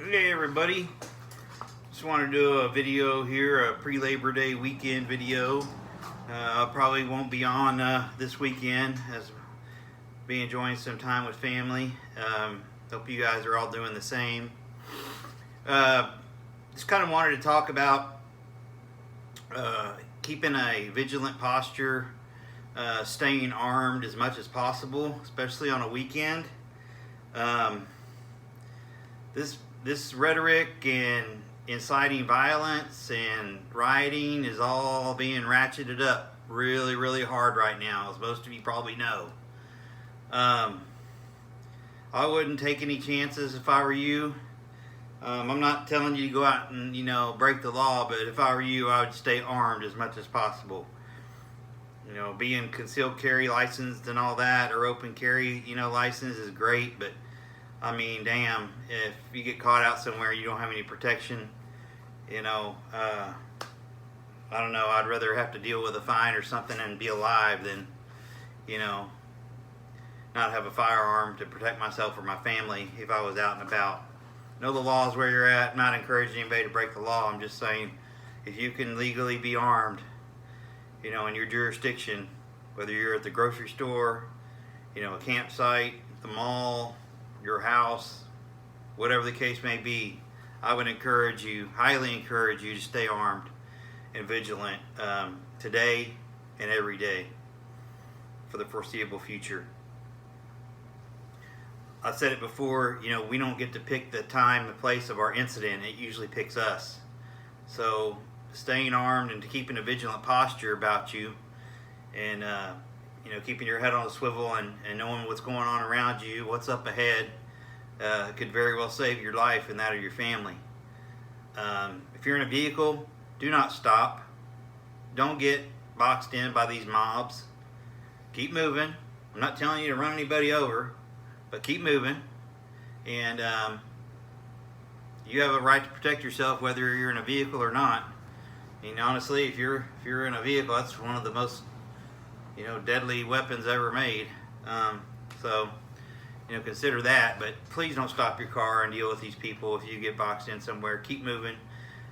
Hey everybody, just want to do a video here, a pre-Labor Day weekend video. I probably won't be on this weekend as be enjoying some time with family. Hope you guys are all doing the same. Just kind of wanted to talk about keeping a vigilant posture, staying armed as much as possible, especially on a weekend. This rhetoric and inciting violence and rioting is all being ratcheted up really, really hard right now, as most of you probably know. I wouldn't take any chances if I were you. I'm not telling you to go out and, break the law, but if I were you, I would stay armed as much as possible. Being concealed carry licensed and all that, or open carry, license is great, but I mean, damn, if you get caught out somewhere you don't have any protection, I don't know, I'd rather have to deal with a fine or something and be alive than, not have a firearm to protect myself or my family if I was out and about. Know the law is where you're at. I'm not encouraging anybody to break the law. I'm just saying, if you can legally be armed, in your jurisdiction, whether you're at the grocery store, a campsite, the mall, your house, whatever the case may be, I would highly encourage you to stay armed and vigilant today and every day for the foreseeable future. I've said it before, we don't get to pick the time and place of our incident. It usually picks us. So staying armed and keeping a vigilant posture about you and keeping your head on a swivel and knowing what's going on around you, what's up ahead, could very well save your life and that of your family. If you're in a vehicle, do not stop. Don't get boxed in by these mobs. Keep moving. I'm not telling you to run anybody over, but keep moving. And you have a right to protect yourself whether you're in a vehicle or not. Honestly, if you're in a vehicle, that's one of the most deadly weapons ever made. So consider that. But please don't stop your car and deal with these people if you get boxed in somewhere. Keep moving.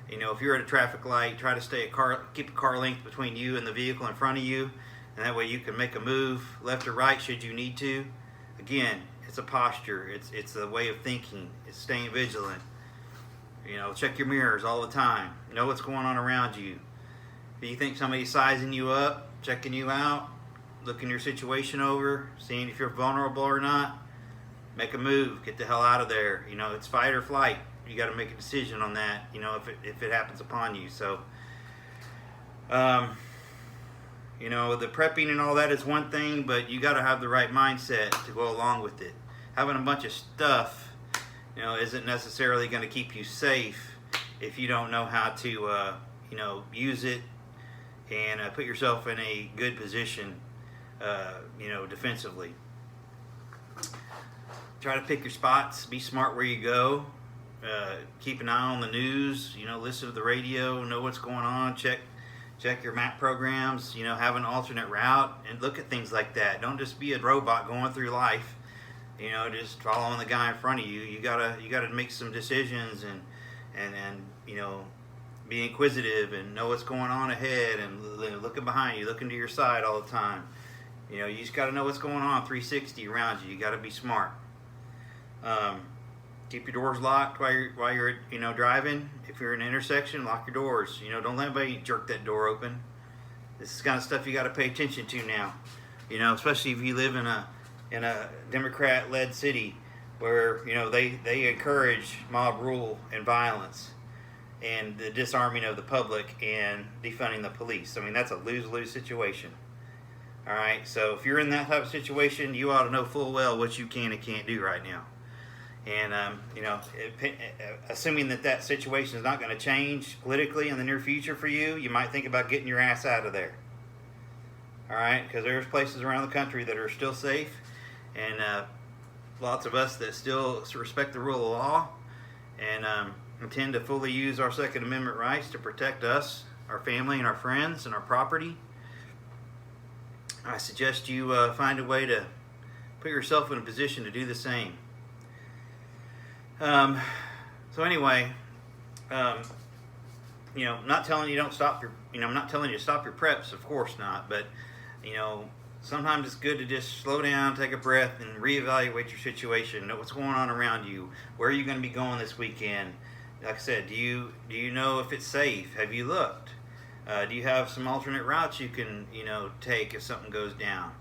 If you're at a traffic light, try to keep a car length between you and the vehicle in front of you, and that way you can make a move left or right should you need to. Again, it's a posture. It's a way of thinking. It's staying vigilant. Check your mirrors all the time. Know what's going on around you. If you think somebody's sizing you up, checking you out, looking your situation over, seeing if you're vulnerable or not, make a move. Get the hell out of there. It's fight or flight. You got to make a decision on that, if it happens upon you. So, the prepping and all that is one thing, but you got to have the right mindset to go along with it. Having a bunch of stuff isn't necessarily going to keep you safe if you don't know how to, use it and put yourself in a good position, defensively. Try to pick your spots. Be smart where you go. Keep an eye on the news. Listen to the radio. Know what's going on. Check your map programs. Have an alternate route and look at things like that. Don't just be a robot going through life. Just following the guy in front of you. You gotta make some decisions and be inquisitive and know what's going on ahead and looking behind you, looking to your side all the time. You just gotta know what's going on 360 around you. You gotta be smart. Keep your doors locked while you're driving. If you're in an intersection, lock your doors. Don't let anybody jerk that door open. This is kind of stuff you got to pay attention to now. Especially if you live in a Democrat-led city where they encourage mob rule and violence and the disarming of the public and defunding the police. I mean, that's a lose-lose situation. All right, so if you're in that type of situation, you ought to know full well what you can and can't do right now. And assuming that situation is not going to change politically in the near future for you, you might think about getting your ass out of there. All right, because there's places around the country that are still safe, and lots of us that still respect the rule of law and intend to fully use our Second Amendment rights to protect us, our family, and our friends, and our property. I suggest you find a way to put yourself in a position to do the same. So So anyway, I'm not telling you don't stop your, I'm not telling you to stop your preps, of course not, but, sometimes it's good to just slow down, take a breath, and reevaluate your situation. Know what's going on around you. Where are you going to be going this weekend? Like I said, do you know if it's safe? Have you looked? Do you have some alternate routes you can, take if something goes down?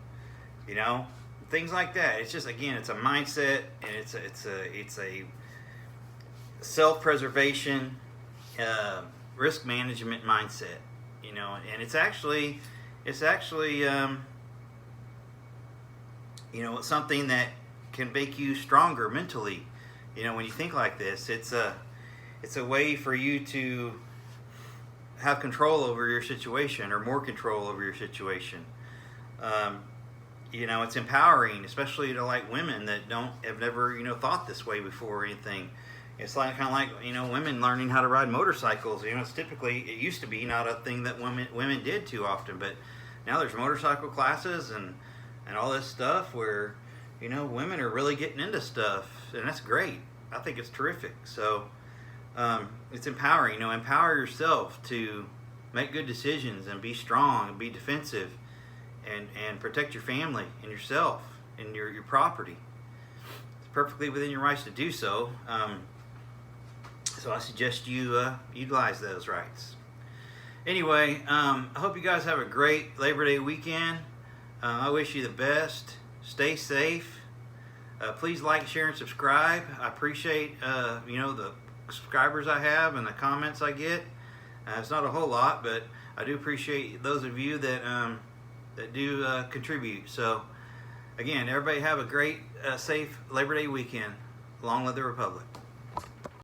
Things like that. It's just, again, it's a mindset, and it's a self-preservation, risk management mindset. And it's actually it's something that can make you stronger mentally. When you think like this, it's a way for you to have control over your situation, or more control over your situation. It's empowering, especially to like women that have never thought this way before or anything. It's kind of like women learning how to ride motorcycles. It used to be not a thing that women did too often, but now there's motorcycle classes and all this stuff where women are really getting into stuff, and that's great. I think it's terrific. So it's empowering. Empower yourself to make good decisions and be strong and be defensive, and protect your family and yourself and your property. It's perfectly within your rights to do so. So I suggest you utilize those rights. Anyway, I hope you guys have a great Labor Day weekend. I wish you the best. Stay safe. Please like, share, and subscribe. I appreciate the subscribers I have and the comments I get. It's not a whole lot, but I do appreciate those of you that do contribute. So again, everybody have a great, safe Labor Day weekend. Long live the Republic.